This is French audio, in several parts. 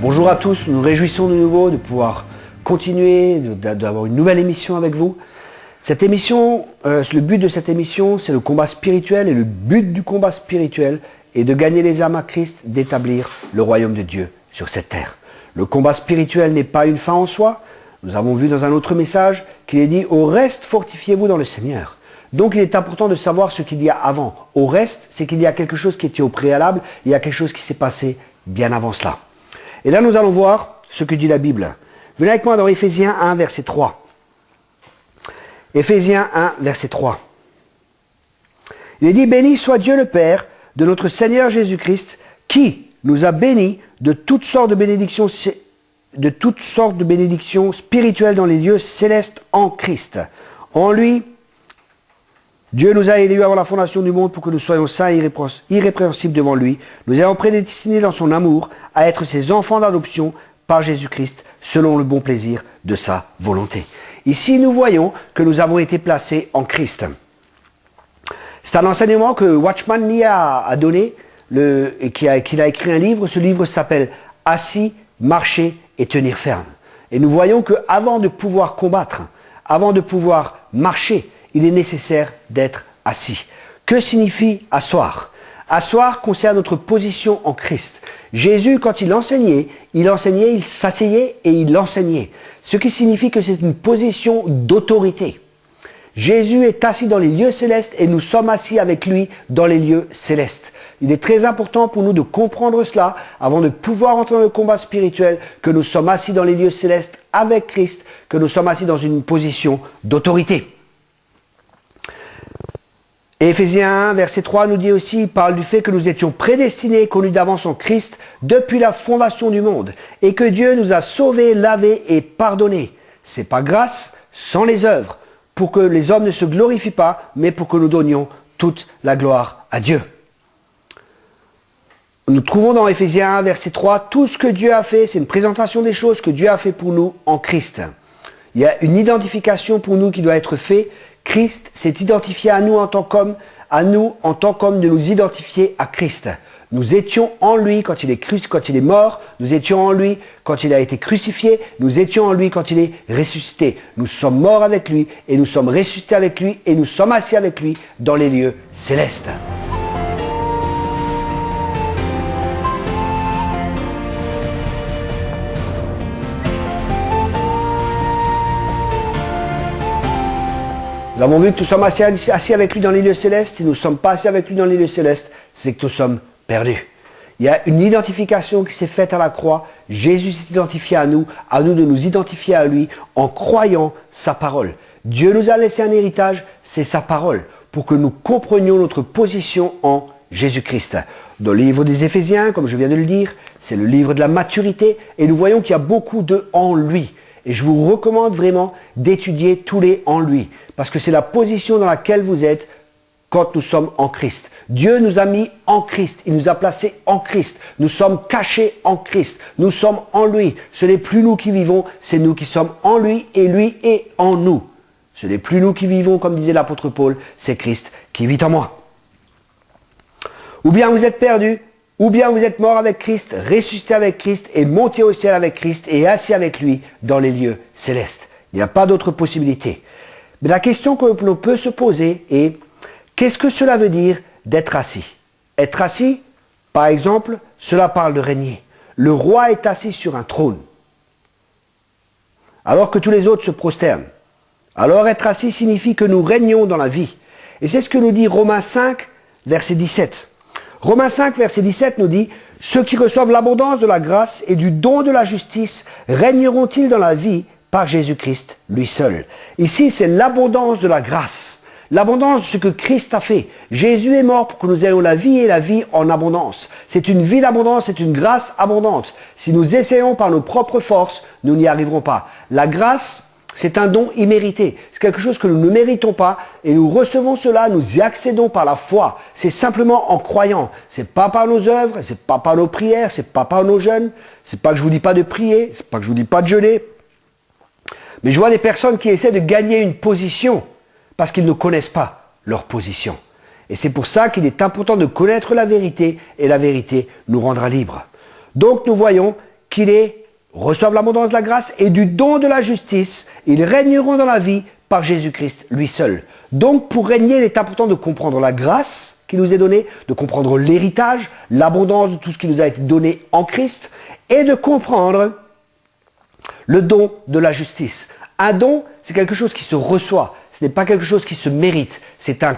Bonjour à tous, nous nous réjouissons de nouveau de pouvoir continuer, d'avoir une nouvelle émission avec vous. Cette émission, le but de cette émission, c'est le combat spirituel, et le but du combat spirituel est de gagner les âmes à Christ, d'établir le royaume de Dieu sur cette terre. Le combat spirituel n'est pas une fin en soi. Nous avons vu dans un autre message qu'il est dit « Au reste, fortifiez-vous dans le Seigneur ». Donc il est important de savoir ce qu'il y a avant. Au reste, c'est qu'il y a quelque chose qui était au préalable, il y a quelque chose qui s'est passé bien avant cela. Et là, nous allons voir ce que dit la Bible. Venez avec moi dans Éphésiens 1, verset 3. Éphésiens 1, verset 3. Il est dit « Béni soit Dieu le Père de notre Seigneur Jésus-Christ, qui nous a bénis de toutes sortes de bénédictions spirituelles dans les lieux célestes en Christ. En lui, Dieu nous a élus avant la fondation du monde pour que nous soyons saints et irrépréhensibles devant lui. Nous avons prédestinés dans son amour à être ses enfants d'adoption par Jésus-Christ, selon le bon plaisir de sa volonté. » Ici, nous voyons que nous avons été placés en Christ. C'est un enseignement que Watchman Nee a donné, qu'il a écrit un livre. Ce livre s'appelle « Assis, marcher et tenir ferme ». Et nous voyons qu'avant de pouvoir combattre, avant de pouvoir marcher, il est nécessaire d'être assis. Que signifie asseoir? Asseoir concerne notre position en Christ. Jésus, quand il enseignait, il s'asseyait et il enseignait. Ce qui signifie que c'est une position d'autorité. Jésus est assis dans les lieux célestes et nous sommes assis avec lui dans les lieux célestes. Il est très important pour nous de comprendre cela avant de pouvoir entrer dans le combat spirituel, que nous sommes assis dans les lieux célestes avec Christ, que nous sommes assis dans une position d'autorité. Et Éphésiens 1, verset 3 nous dit aussi, il parle du fait que nous étions prédestinés et connus d'avance en Christ depuis la fondation du monde, et que Dieu nous a sauvés, lavés et pardonnés. C'est par grâce, sans les œuvres, pour que les hommes ne se glorifient pas, mais pour que nous donnions toute la gloire à Dieu. Nous trouvons dans Éphésiens 1, verset 3, tout ce que Dieu a fait, c'est une présentation des choses que Dieu a fait pour nous en Christ. Il y a une identification pour nous qui doit être faite. Christ s'est identifié à nous en tant qu'homme, de nous identifier à Christ. Nous étions en lui quand il est mort, nous étions en lui quand il a été crucifié, nous étions en lui quand il est ressuscité. Nous sommes morts avec lui et nous sommes ressuscités avec lui et nous sommes assis avec lui dans les lieux célestes. Nous avons vu que nous sommes assis avec lui dans les lieux célestes. Si nous ne sommes pas assis avec lui dans les lieux célestes, c'est que nous sommes perdus. Il y a une identification qui s'est faite à la croix. Jésus s'est identifié à nous de nous identifier à lui en croyant sa parole. Dieu nous a laissé un héritage, c'est sa parole, pour que nous comprenions notre position en Jésus-Christ. Dans le livre des Éphésiens, comme je viens de le dire, c'est le livre de la maturité, et nous voyons qu'il y a beaucoup de « en lui ». Et je vous recommande vraiment d'étudier tous les « en lui ». Parce que c'est la position dans laquelle vous êtes quand nous sommes en Christ. Dieu nous a mis en Christ. Il nous a placés en Christ. Nous sommes cachés en Christ. Nous sommes en lui. Ce n'est plus nous qui vivons, c'est nous qui sommes en lui et lui est en nous. Ce n'est plus nous qui vivons, comme disait l'apôtre Paul, c'est Christ qui vit en moi. Ou bien vous êtes perdus, ou bien vous êtes morts avec Christ, ressuscités avec Christ et montés au ciel avec Christ et assis avec lui dans les lieux célestes. Il n'y a pas d'autre possibilité. Mais la question que l'on peut se poser est, qu'est-ce que cela veut dire d'être assis? Être assis, par exemple, cela parle de régner. Le roi est assis sur un trône, alors que tous les autres se prosternent. Alors être assis signifie que nous régnons dans la vie. Et c'est ce que nous dit Romains 5, verset 17. Romains 5, verset 17 nous dit, « Ceux qui reçoivent l'abondance de la grâce et du don de la justice régneront-ils dans la vie par Jésus-Christ, lui seul. » Ici, c'est l'abondance de la grâce. L'abondance de ce que Christ a fait. Jésus est mort pour que nous ayons la vie et la vie en abondance. C'est une vie d'abondance, c'est une grâce abondante. Si nous essayons par nos propres forces, nous n'y arriverons pas. La grâce, c'est un don immérité. C'est quelque chose que nous ne méritons pas et nous recevons cela, nous y accédons par la foi. C'est simplement en croyant. C'est pas par nos œuvres, c'est pas par nos prières, c'est pas par nos jeûnes. C'est pas que je vous dis pas de prier, c'est pas que je vous dis pas de jeûner. Mais je vois des personnes qui essaient de gagner une position parce qu'ils ne connaissent pas leur position. Et c'est pour ça qu'il est important de connaître la vérité et la vérité nous rendra libres. Donc nous voyons qu'ils reçoivent l'abondance de la grâce et du don de la justice, ils régneront dans la vie par Jésus-Christ, lui seul. Donc, pour régner, il est important de comprendre la grâce qui nous est donnée, de comprendre l'héritage, l'abondance de tout ce qui nous a été donné en Christ, et de comprendre le don de la justice. Un don, c'est quelque chose qui se reçoit. Ce n'est pas quelque chose qui se mérite. C'est un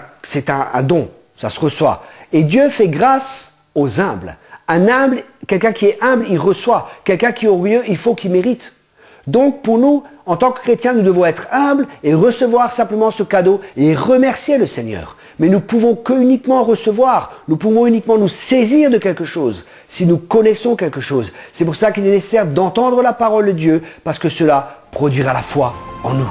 don. Ça se reçoit. Et Dieu fait grâce aux humbles. Un humble, quelqu'un qui est humble, il reçoit. Quelqu'un qui est orgueilleux, il faut qu'il mérite. Donc pour nous, en tant que chrétiens, nous devons être humbles et recevoir simplement ce cadeau et remercier le Seigneur. Mais nous pouvons uniquement recevoir, nous pouvons uniquement nous saisir de quelque chose si nous connaissons quelque chose. C'est pour ça qu'il est nécessaire d'entendre la parole de Dieu, parce que cela produira la foi en nous.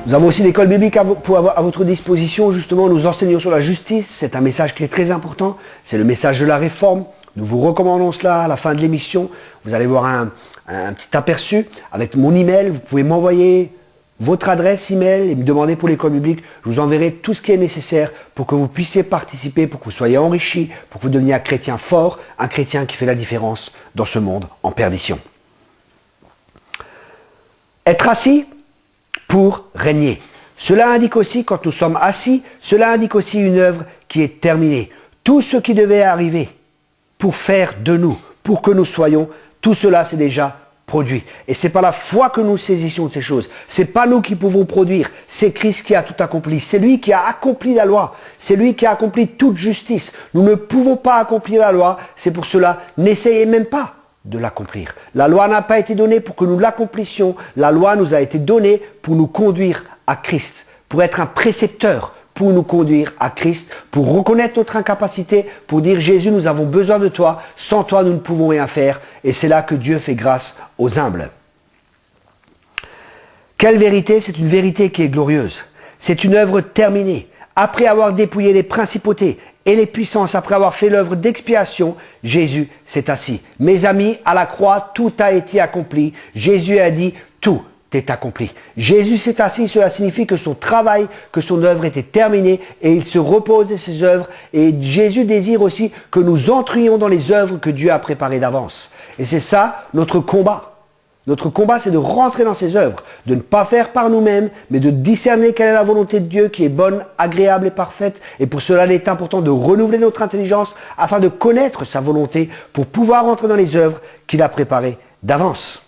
Nous avons aussi l'école biblique à votre disposition. Justement, nous enseignons sur la justice. C'est un message qui est très important. C'est le message de la réforme. Nous vous recommandons cela à la fin de l'émission. Vous allez voir un petit aperçu avec mon email. Vous pouvez m'envoyer votre adresse email et me demander pour l'école biblique. Je vous enverrai tout ce qui est nécessaire pour que vous puissiez participer, pour que vous soyez enrichis, pour que vous deveniez un chrétien fort, un chrétien qui fait la différence dans ce monde en perdition. Être assis pour régner. Cela indique aussi, quand nous sommes assis, cela indique aussi une œuvre qui est terminée. Tout ce qui devait arriver pour faire de nous, pour que nous soyons, tout cela c'est déjà produit. Et c'est par la foi que nous saisissons de ces choses. C'est pas nous qui pouvons produire, c'est Christ qui a tout accompli. C'est lui qui a accompli la loi. C'est lui qui a accompli toute justice. Nous ne pouvons pas accomplir la loi. C'est pour cela, n'essayez même pas de l'accomplir. La loi n'a pas été donnée pour que nous l'accomplissions. La loi nous a été donnée pour nous conduire à Christ, pour être un précepteur, pour nous conduire à Christ, pour reconnaître notre incapacité, pour dire Jésus, nous avons besoin de toi, sans toi nous ne pouvons rien faire, et c'est là que Dieu fait grâce aux humbles. Quelle vérité? C'est une vérité qui est glorieuse. C'est une œuvre terminée. Après avoir dépouillé les principautés et les puissances, après avoir fait l'œuvre d'expiation, Jésus s'est assis. Mes amis, à la croix, tout a été accompli. Jésus a dit, tout est accompli. Jésus s'est assis, cela signifie que son travail, que son œuvre était terminée et il se repose de ses œuvres. Et Jésus désire aussi que nous entrions dans les œuvres que Dieu a préparées d'avance. Et c'est ça notre combat. Notre combat, c'est de rentrer dans ses œuvres, de ne pas faire par nous-mêmes, mais de discerner quelle est la volonté de Dieu qui est bonne, agréable et parfaite. Et pour cela, il est important de renouveler notre intelligence afin de connaître sa volonté pour pouvoir rentrer dans les œuvres qu'il a préparées d'avance.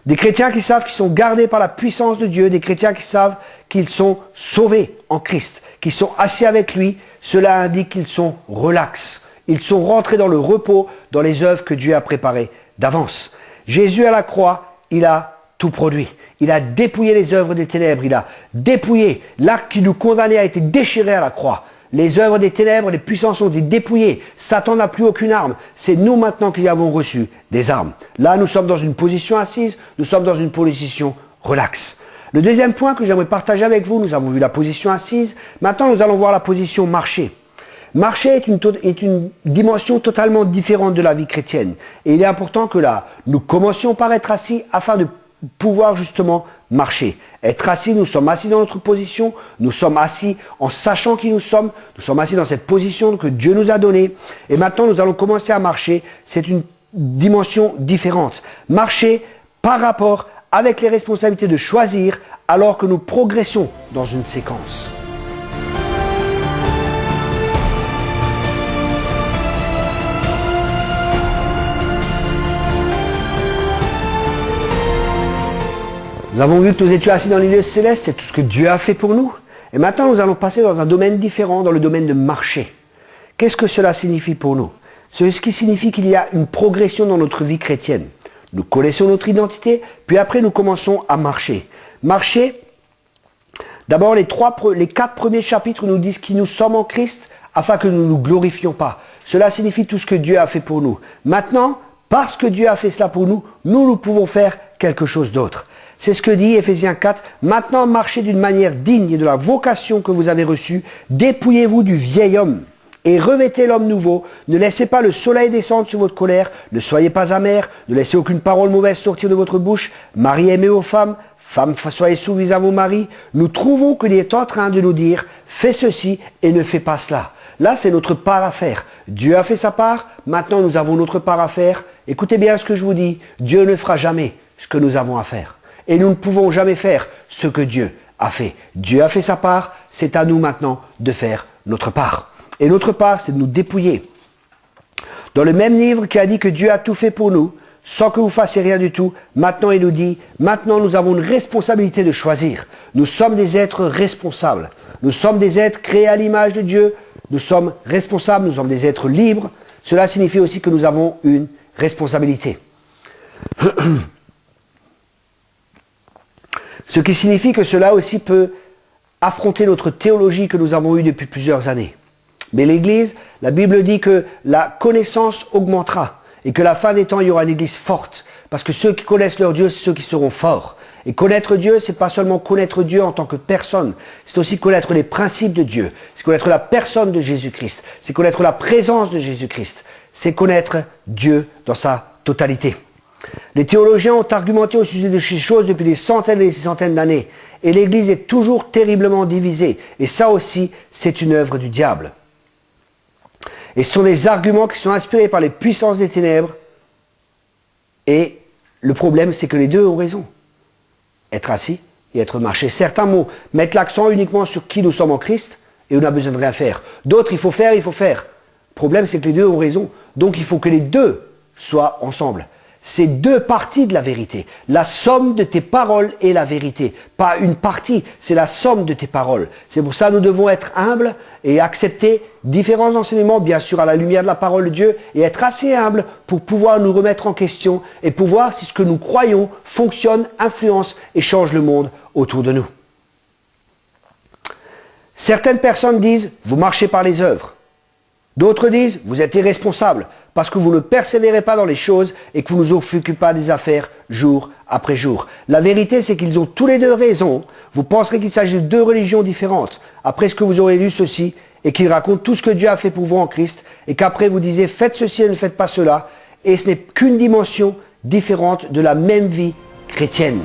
Des chrétiens qui savent qu'ils sont gardés par la puissance de Dieu, des chrétiens qui savent qu'ils sont sauvés en Christ, qu'ils sont assis avec lui, cela indique qu'ils sont relax. Ils sont rentrés dans le repos, dans les œuvres que Dieu a préparées d'avance. Jésus à la croix, il a tout produit. Il a dépouillé les œuvres des ténèbres. Il a dépouillé. L'arc qui nous condamnait a été déchiré à la croix. Les œuvres des ténèbres, les puissances ont été dépouillées. Satan n'a plus aucune arme. C'est nous maintenant qui avons reçu des armes. Là, nous sommes dans une position assise. Nous sommes dans une position relaxe. Le deuxième point que j'aimerais partager avec vous, nous avons vu la position assise. Maintenant, nous allons voir la position marcher. Marcher est une dimension totalement différente de la vie chrétienne. Et il est important que là, nous commencions par être assis afin de pouvoir justement marcher. Être assis, nous sommes assis dans notre position, nous sommes assis en sachant qui nous sommes assis dans cette position que Dieu nous a donnée. Et maintenant, nous allons commencer à marcher. C'est une dimension différente. Marcher par rapport avec les responsabilités de choisir alors que nous progressons dans une séquence. Nous avons vu que nous étions assis dans les lieux célestes, c'est tout ce que Dieu a fait pour nous. Et maintenant, nous allons passer dans un domaine différent, dans le domaine de marcher. Qu'est-ce que cela signifie pour nous? C'est ce qui signifie qu'il y a une progression dans notre vie chrétienne. Nous connaissons notre identité, puis après nous commençons à marcher. Marcher, d'abord les 4 premiers chapitres nous disent qui nous sommes en Christ, afin que nous ne nous glorifions pas. Cela signifie tout ce que Dieu a fait pour nous. Maintenant, parce que Dieu a fait cela pour nous, nous pouvons faire quelque chose d'autre. C'est ce que dit Éphésiens 4. Maintenant, marchez d'une manière digne de la vocation que vous avez reçue. Dépouillez-vous du vieil homme et revêtez l'homme nouveau. Ne laissez pas le soleil descendre sur votre colère. Ne soyez pas amers. Ne laissez aucune parole mauvaise sortir de votre bouche. Marie, aimez vos femmes. Femmes, soyez soumises à vos maris. Nous trouvons qu'il est en train de nous dire, fais ceci et ne fais pas cela. Là, c'est notre part à faire. Dieu a fait sa part. Maintenant, nous avons notre part à faire. Écoutez bien ce que je vous dis. Dieu ne fera jamais ce que nous avons à faire. Et nous ne pouvons jamais faire ce que Dieu a fait. Dieu a fait sa part. C'est à nous maintenant de faire notre part. Et notre part, c'est de nous dépouiller. Dans le même livre qui a dit que Dieu a tout fait pour nous, sans que vous fassiez rien du tout, maintenant il nous dit, maintenant nous avons une responsabilité de choisir. Nous sommes des êtres responsables. Nous sommes des êtres créés à l'image de Dieu. Nous sommes responsables, nous sommes des êtres libres. Cela signifie aussi que nous avons une responsabilité. Ce qui signifie que cela aussi peut affronter notre théologie que nous avons eue depuis plusieurs années. Mais l'Église, la Bible dit que la connaissance augmentera et que la fin des temps, il y aura une Église forte. Parce que ceux qui connaissent leur Dieu, c'est ceux qui seront forts. Et connaître Dieu, c'est pas seulement connaître Dieu en tant que personne, c'est aussi connaître les principes de Dieu, c'est connaître la personne de Jésus-Christ, c'est connaître la présence de Jésus-Christ, c'est connaître Dieu dans sa totalité. Les théologiens ont argumenté au sujet de ces choses depuis des centaines et des centaines d'années. Et l'Église est toujours terriblement divisée. Et ça aussi, c'est une œuvre du diable. Et ce sont des arguments qui sont inspirés par les puissances des ténèbres. Et le problème, c'est que les deux ont raison. Être assis et être marché. Certains mots mettent l'accent uniquement sur qui nous sommes en Christ et on n'a besoin de rien faire. D'autres, il faut faire, il faut faire. Le problème, c'est que les deux ont raison. Donc, il faut que les deux soient ensemble. C'est deux parties de la vérité. La somme de tes paroles est la vérité. Pas une partie, c'est la somme de tes paroles. C'est pour ça que nous devons être humbles et accepter différents enseignements, bien sûr à la lumière de la parole de Dieu, et être assez humbles pour pouvoir nous remettre en question et pour voir si ce que nous croyons fonctionne, influence et change le monde autour de nous. Certaines personnes disent, vous marchez par les œuvres. D'autres disent, vous êtes irresponsables parce que vous ne persévérez pas dans les choses et que vous ne vous occupez pas des affaires jour après jour. La vérité, c'est qu'ils ont tous les deux raison. Vous penserez qu'il s'agit de deux religions différentes. Après ce que vous aurez lu ceci et qu'ils racontent tout ce que Dieu a fait pour vous en Christ et qu'après vous disiez faites ceci et ne faites pas cela. Et ce n'est qu'une dimension différente de la même vie chrétienne.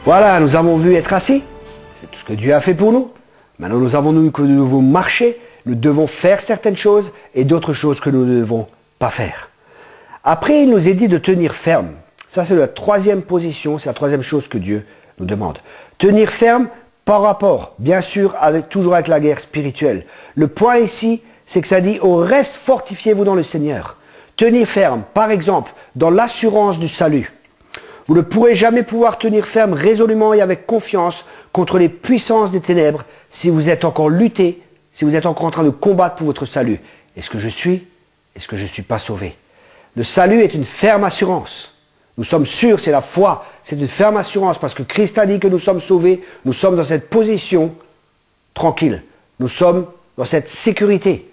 Voilà, nous avons vu être assis. C'est tout ce que Dieu a fait pour nous. Maintenant, nous avons vu que nous devons marcher. Nous devons faire certaines choses et d'autres choses que nous ne devons pas faire. Après, il nous est dit de tenir ferme. Ça, c'est la troisième position. C'est la troisième chose que Dieu nous demande. Tenir ferme par rapport, bien sûr, toujours avec la guerre spirituelle. Le point ici, c'est que ça dit, au reste, fortifiez-vous dans le Seigneur. Tenir ferme, par exemple, dans l'assurance du salut. Vous ne pourrez jamais pouvoir tenir ferme résolument et avec confiance contre les puissances des ténèbres si vous êtes encore lutté, si vous êtes encore en train de combattre pour votre salut. Est-ce que je suis? Est-ce que je ne suis pas sauvé? Le salut est une ferme assurance. Nous sommes sûrs, c'est la foi, c'est une ferme assurance parce que Christ a dit que nous sommes sauvés, nous sommes dans cette position tranquille. Nous sommes dans cette sécurité.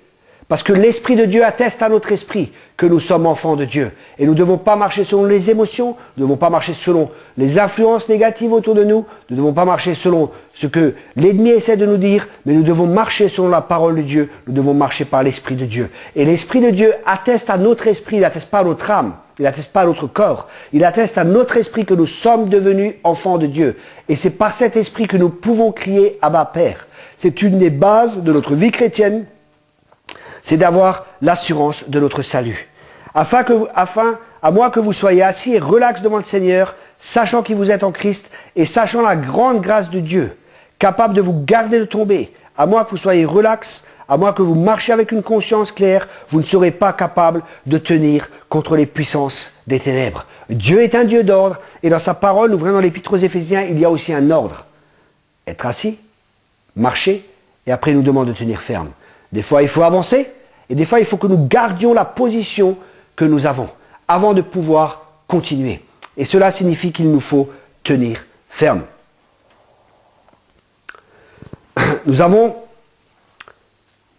Parce que l'Esprit de Dieu atteste à notre esprit que nous sommes enfants de Dieu. Et nous ne devons pas marcher selon les émotions, nous ne devons pas marcher selon les influences négatives autour de nous, nous ne devons pas marcher selon ce que l'ennemi essaie de nous dire, mais nous devons marcher selon la parole de Dieu, nous devons marcher par l'Esprit de Dieu. Et l'Esprit de Dieu atteste à notre esprit, il n'atteste pas à notre âme, il n'atteste pas à notre corps, il atteste à notre esprit que nous sommes devenus enfants de Dieu. Et c'est par cet esprit que nous pouvons crier Abba Père. C'est une des bases de notre vie chrétienne. C'est d'avoir l'assurance de notre salut. À moins que vous soyez assis et relax devant le Seigneur, sachant qui vous êtes en Christ et sachant la grande grâce de Dieu, capable de vous garder de tomber, à moins que vous soyez relax, à moins que vous marchiez avec une conscience claire, vous ne serez pas capable de tenir contre les puissances des ténèbres. Dieu est un Dieu d'ordre et dans sa parole, nous verrons dans l'Épître aux Éphésiens, il y a aussi un ordre. Être assis, marcher et après il nous demande de tenir ferme. Des fois, il faut avancer et des fois, il faut que nous gardions la position que nous avons avant de pouvoir continuer. Et cela signifie qu'il nous faut tenir ferme. Nous avons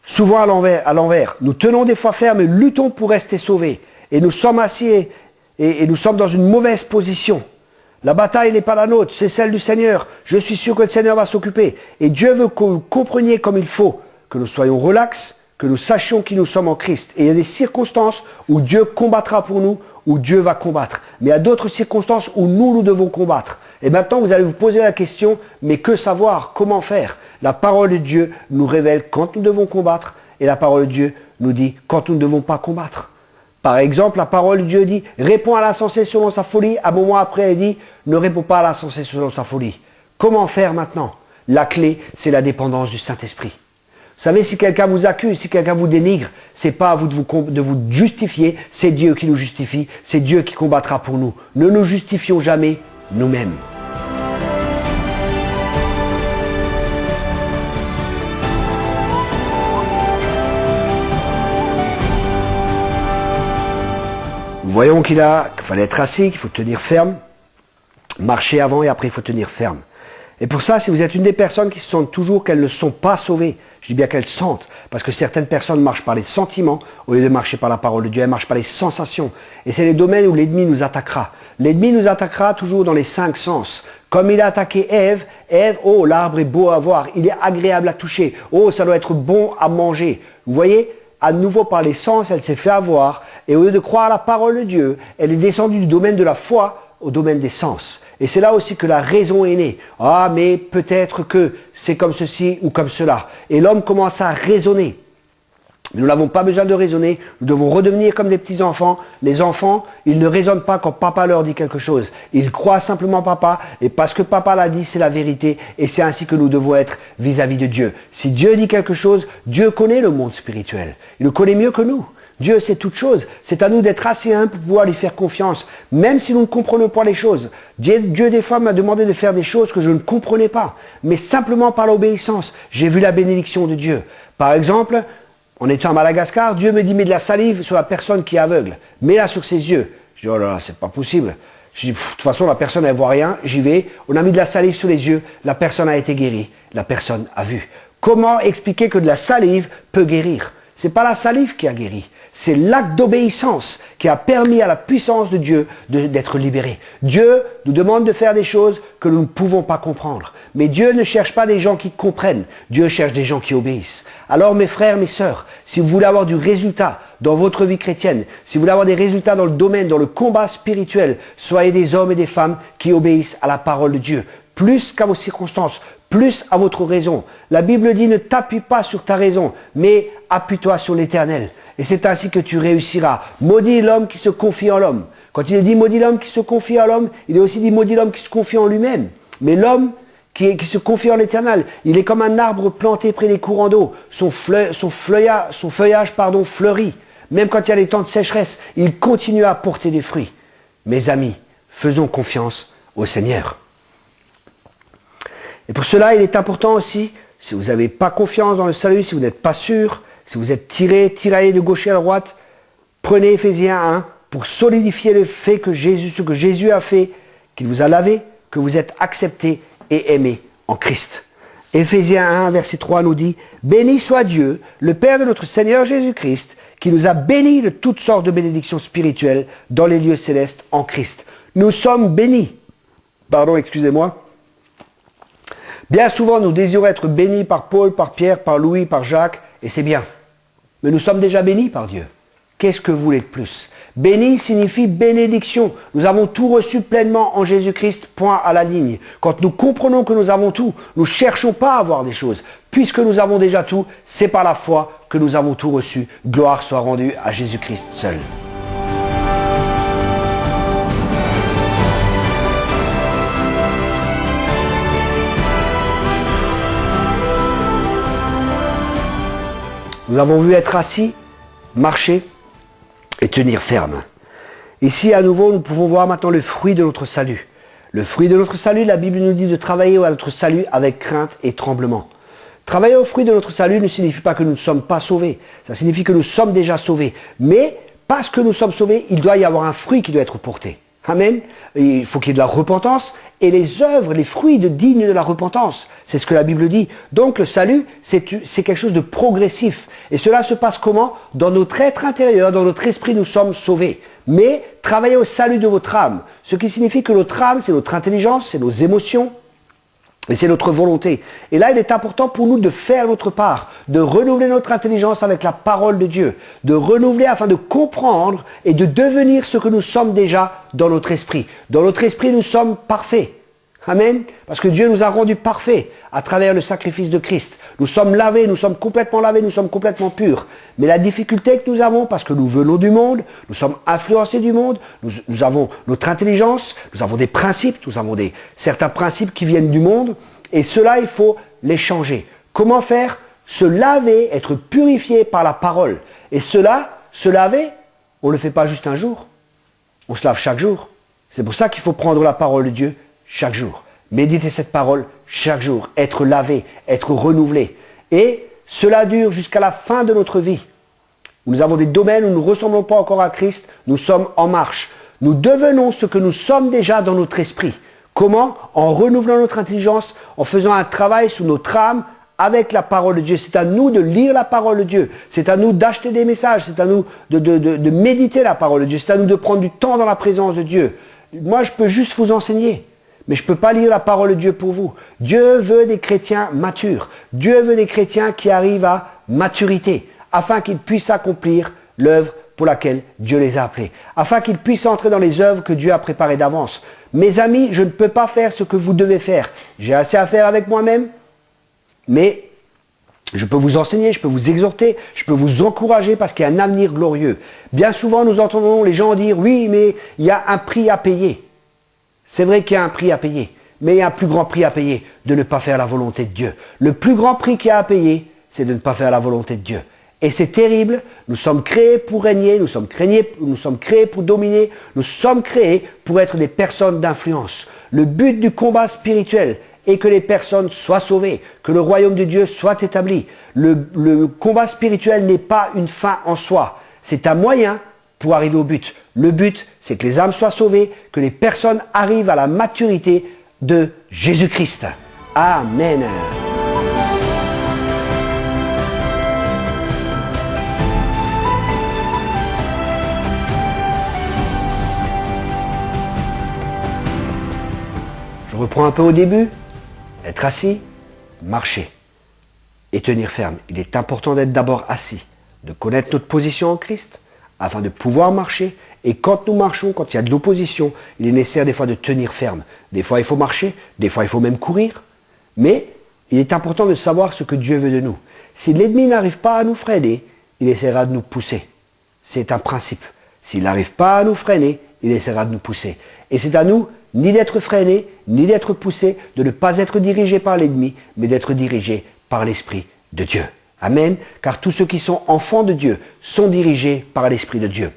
souvent à l'envers. Nous tenons des fois ferme et luttons pour rester sauvés. Et nous sommes assis et nous sommes dans une mauvaise position. La bataille n'est pas la nôtre, c'est celle du Seigneur. Je suis sûr que le Seigneur va s'occuper. Et Dieu veut que vous compreniez comme il faut, que nous soyons relax, que nous sachions qui nous sommes en Christ. Et il y a des circonstances où Dieu combattra pour nous, où Dieu va combattre. Mais il y a d'autres circonstances où nous devons combattre. Et maintenant, vous allez vous poser la question, mais que savoir? Comment faire? La parole de Dieu nous révèle quand nous devons combattre, et la parole de Dieu nous dit quand nous ne devons pas combattre. Par exemple, la parole de Dieu dit, réponds à l'insensé selon sa folie. Un moment après, elle dit, ne réponds pas à l'insensé selon sa folie. Comment faire maintenant? La clé, c'est la dépendance du Saint-Esprit. Vous savez, si quelqu'un vous accuse, si quelqu'un vous dénigre, c'est pas à vous de vous justifier, c'est Dieu qui nous justifie, c'est Dieu qui combattra pour nous. Ne nous justifions jamais nous-mêmes. Voyons qu'il fallait être assis, qu'il faut tenir ferme, marcher avant et après il faut tenir ferme. Et pour ça, si vous êtes une des personnes qui se sentent toujours qu'elles ne sont pas sauvées, je dis bien qu'elles sentent, parce que certaines personnes marchent par les sentiments au lieu de marcher par la parole de Dieu, elles marchent par les sensations. Et c'est les domaines où l'ennemi nous attaquera. L'ennemi nous attaquera toujours dans les 5 sens. Comme il a attaqué Ève, oh l'arbre est beau à voir, il est agréable à toucher, oh ça doit être bon à manger. Vous voyez, à nouveau par les sens, elle s'est fait avoir, et au lieu de croire à la parole de Dieu, elle est descendue du domaine de la foi au domaine des sens. Et c'est là aussi que la raison est née. Ah, mais peut-être que c'est comme ceci ou comme cela. Et l'homme commence à raisonner. Nous n'avons pas besoin de raisonner, nous devons redevenir comme des petits-enfants. Les enfants, ils ne raisonnent pas quand papa leur dit quelque chose. Ils croient simplement papa, et parce que papa l'a dit, c'est la vérité, et c'est ainsi que nous devons être vis-à-vis de Dieu. Si Dieu dit quelque chose, Dieu connaît le monde spirituel. Il le connaît mieux que nous. Dieu sait toutes choses. C'est à nous d'être assez humbles pour pouvoir lui faire confiance, même si nous ne comprenons pas les choses. Dieu des fois m'a demandé de faire des choses que je ne comprenais pas, mais simplement par l'obéissance. J'ai vu la bénédiction de Dieu. Par exemple, en étant à Madagascar, Dieu me dit, mets de la salive sur la personne qui est aveugle. Mets-la sur ses yeux. Je dis, oh là là, c'est pas possible. Je dis, de toute façon, la personne, elle voit rien. J'y vais. On a mis de la salive sur les yeux. La personne a été guérie. La personne a vu. Comment expliquer que de la salive peut guérir? C'est pas la salive qui a guéri. C'est l'acte d'obéissance qui a permis à la puissance de Dieu d'être libérée. Dieu nous demande de faire des choses que nous ne pouvons pas comprendre. Mais Dieu ne cherche pas des gens qui comprennent. Dieu cherche des gens qui obéissent. Alors mes frères, mes sœurs, si vous voulez avoir du résultat dans votre vie chrétienne, si vous voulez avoir des résultats dans le domaine, dans le combat spirituel, soyez des hommes et des femmes qui obéissent à la parole de Dieu. Plus qu'à vos circonstances, plus à votre raison. La Bible dit ne t'appuie pas sur ta raison, mais appuie-toi sur l'Éternel. Et c'est ainsi que tu réussiras. Maudit l'homme qui se confie en l'homme. Quand il est dit maudit l'homme qui se confie en l'homme, il est aussi dit maudit l'homme qui se confie en lui-même. Mais l'homme qui se confie en l'Éternel, il est comme un arbre planté près des courants d'eau. Son feuillage fleurit. Même quand il y a des temps de sécheresse, il continue à porter des fruits. Mes amis, faisons confiance au Seigneur. Et pour cela, il est important aussi, si vous n'avez pas confiance dans le salut, si vous n'êtes pas sûr, si vous êtes tiraillé de gauche à droite, prenez Éphésiens 1 pour solidifier le fait que ce que Jésus a fait, qu'il vous a lavé, que vous êtes accepté et aimé en Christ. Éphésiens 1, verset 3 nous dit « Béni soit Dieu, le Père de notre Seigneur Jésus-Christ, qui nous a bénis de toutes sortes de bénédictions spirituelles dans les lieux célestes en Christ. » Nous sommes bénis. Pardon, excusez-moi. Bien souvent, nous désirons être bénis par Paul, par Pierre, par Louis, par Jacques, et c'est bien. Mais nous sommes déjà bénis par Dieu. Qu'est-ce que vous voulez de plus? Béni signifie bénédiction. Nous avons tout reçu pleinement en Jésus-Christ, point à la ligne. Quand nous comprenons que nous avons tout, nous ne cherchons pas à avoir des choses. Puisque nous avons déjà tout, c'est par la foi que nous avons tout reçu. Gloire soit rendue à Jésus-Christ seul. Nous avons vu être assis, marcher et tenir ferme. Ici, à nouveau, nous pouvons voir maintenant le fruit de notre salut. Le fruit de notre salut, la Bible nous dit de travailler à notre salut avec crainte et tremblement. Travailler au fruit de notre salut ne signifie pas que nous ne sommes pas sauvés. Ça signifie que nous sommes déjà sauvés. Mais parce que nous sommes sauvés, il doit y avoir un fruit qui doit être porté. Amen. Il faut qu'il y ait de la repentance et les œuvres, les fruits dignes de la repentance. C'est ce que la Bible dit. Donc le salut, c'est quelque chose de progressif. Et cela se passe comment? Dans notre être intérieur, dans notre esprit, nous sommes sauvés. Mais travaillez au salut de votre âme. Ce qui signifie que notre âme, c'est notre intelligence, c'est nos émotions. Et c'est notre volonté. Et là, il est important pour nous de faire notre part, de renouveler notre intelligence avec la parole de Dieu, de renouveler afin de comprendre et de devenir ce que nous sommes déjà dans notre esprit. Dans notre esprit, nous sommes parfaits. Amen. Parce que Dieu nous a rendus parfaits à travers le sacrifice de Christ. Nous sommes lavés, nous sommes complètement lavés, nous sommes complètement purs. Mais la difficulté que nous avons, parce que nous venons du monde, nous sommes influencés du monde, nous avons notre intelligence, nous avons des principes, nous avons certains principes qui viennent du monde, et cela, il faut les changer. Comment faire? Se laver, être purifié par la parole. Et cela, se laver, on ne le fait pas juste un jour. On se lave chaque jour. C'est pour ça qu'il faut prendre la parole de Dieu chaque jour. Méditer cette parole chaque jour, être lavé, être renouvelé. Et cela dure jusqu'à la fin de notre vie. Nous avons des domaines où nous ne ressemblons pas encore à Christ, nous sommes en marche. Nous devenons ce que nous sommes déjà dans notre esprit. Comment? En renouvelant notre intelligence, en faisant un travail sur notre âme avec la parole de Dieu. C'est à nous de lire la parole de Dieu. C'est à nous d'acheter des messages. C'est à nous de méditer la parole de Dieu. C'est à nous de prendre du temps dans la présence de Dieu. Moi, je peux juste vous enseigner. Mais je ne peux pas lire la parole de Dieu pour vous. Dieu veut des chrétiens matures. Dieu veut des chrétiens qui arrivent à maturité, afin qu'ils puissent accomplir l'œuvre pour laquelle Dieu les a appelés, afin qu'ils puissent entrer dans les œuvres que Dieu a préparées d'avance. Mes amis, je ne peux pas faire ce que vous devez faire. J'ai assez à faire avec moi-même, mais je peux vous enseigner, je peux vous exhorter, je peux vous encourager parce qu'il y a un avenir glorieux. Bien souvent, nous entendons les gens dire « Oui, mais il y a un prix à payer ». C'est vrai qu'il y a un prix à payer, mais il y a un plus grand prix à payer de ne pas faire la volonté de Dieu. Le plus grand prix qu'il y a à payer, c'est de ne pas faire la volonté de Dieu. Et c'est terrible, nous sommes créés pour régner, nous sommes créés pour dominer, nous sommes créés pour être des personnes d'influence. Le but du combat spirituel est que les personnes soient sauvées, que le royaume de Dieu soit établi. Le combat spirituel n'est pas une fin en soi, c'est un moyen pour arriver au but. Le but, c'est que les âmes soient sauvées, que les personnes arrivent à la maturité de Jésus-Christ. Amen. Je reprends un peu au début. Être assis, marcher et tenir ferme. Il est important d'être d'abord assis, de connaître notre position en Christ, afin de pouvoir marcher. Et quand nous marchons, quand il y a de l'opposition, il est nécessaire des fois de tenir ferme. Des fois il faut marcher, des fois il faut même courir. Mais il est important de savoir ce que Dieu veut de nous. Si l'ennemi n'arrive pas à nous freiner, il essaiera de nous pousser. C'est un principe. S'il n'arrive pas à nous freiner, il essaiera de nous pousser. Et c'est à nous ni d'être freinés, ni d'être poussés, de ne pas être dirigés par l'ennemi, mais d'être dirigés par l'Esprit de Dieu. Amen. Car tous ceux qui sont enfants de Dieu sont dirigés par l'Esprit de Dieu.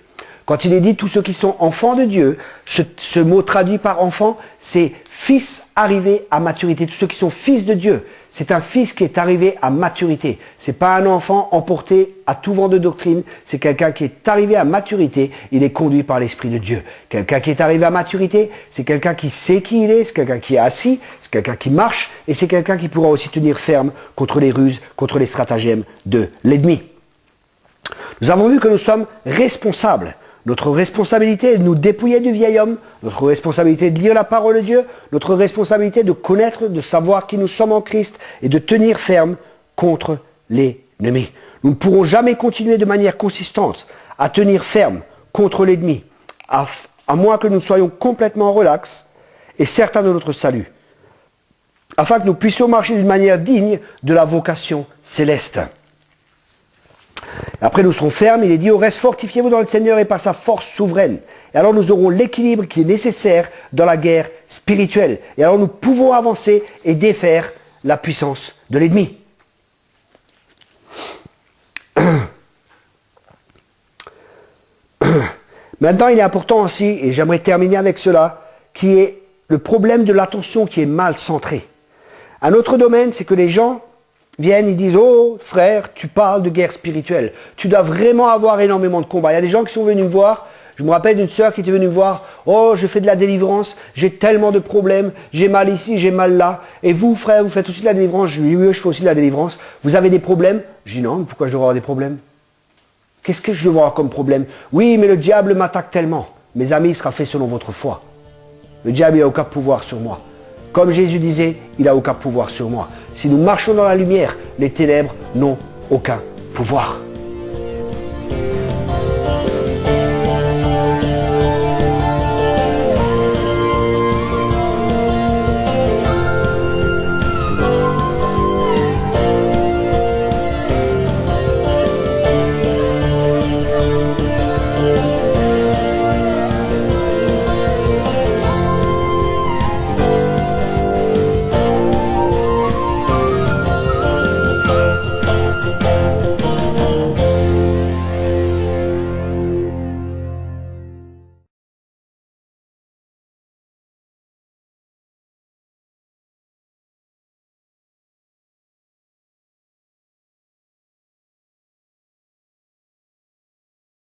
Quand il est dit tous ceux qui sont enfants de Dieu, ce mot traduit par enfant, c'est fils arrivé à maturité. Tous ceux qui sont fils de Dieu, c'est un fils qui est arrivé à maturité. C'est pas un enfant emporté à tout vent de doctrine, c'est quelqu'un qui est arrivé à maturité, il est conduit par l'Esprit de Dieu. Quelqu'un qui est arrivé à maturité, c'est quelqu'un qui sait qui il est, c'est quelqu'un qui est assis, c'est quelqu'un qui marche, et c'est quelqu'un qui pourra aussi tenir ferme contre les ruses, contre les stratagèmes de l'ennemi. Nous avons vu que nous sommes responsables. Notre responsabilité est de nous dépouiller du vieil homme, notre responsabilité est de lire la parole de Dieu, notre responsabilité est de connaître, de savoir qui nous sommes en Christ et de tenir ferme contre l'ennemi. Nous ne pourrons jamais continuer de manière consistante à tenir ferme contre l'ennemi, à moins que nous soyons complètement relax et certains de notre salut, afin que nous puissions marcher d'une manière digne de la vocation céleste. Après nous serons fermes, il est dit, au reste fortifiez-vous dans le Seigneur et par sa force souveraine. Et alors nous aurons l'équilibre qui est nécessaire dans la guerre spirituelle. Et alors nous pouvons avancer et défaire la puissance de l'ennemi. Maintenant, il est important aussi, et j'aimerais terminer avec cela, qui est le problème de l'attention qui est mal centrée. Un autre domaine, c'est que les gens viennent, ils disent « Oh frère, tu parles de guerre spirituelle. Tu dois vraiment avoir énormément de combats. » Il y a des gens qui sont venus me voir Je me rappelle d'une sœur qui était venue me voir. Oh, je fais de la délivrance, j'ai tellement de problèmes, j'ai mal ici, j'ai mal là. Et vous, frère, vous faites aussi de la délivrance? Je lui dis, oui, je fais aussi de la délivrance. Vous avez des problèmes? Je dis, non, mais pourquoi je devrais avoir des problèmes? Qu'est-ce que je devrais avoir comme problème? Oui, mais le diable m'attaque tellement. Mes amis, il sera fait selon votre foi. Le diable, il n'a aucun pouvoir sur moi. Comme Jésus disait, il n'a aucun pouvoir sur moi. Si nous marchons dans la lumière, les ténèbres n'ont aucun pouvoir.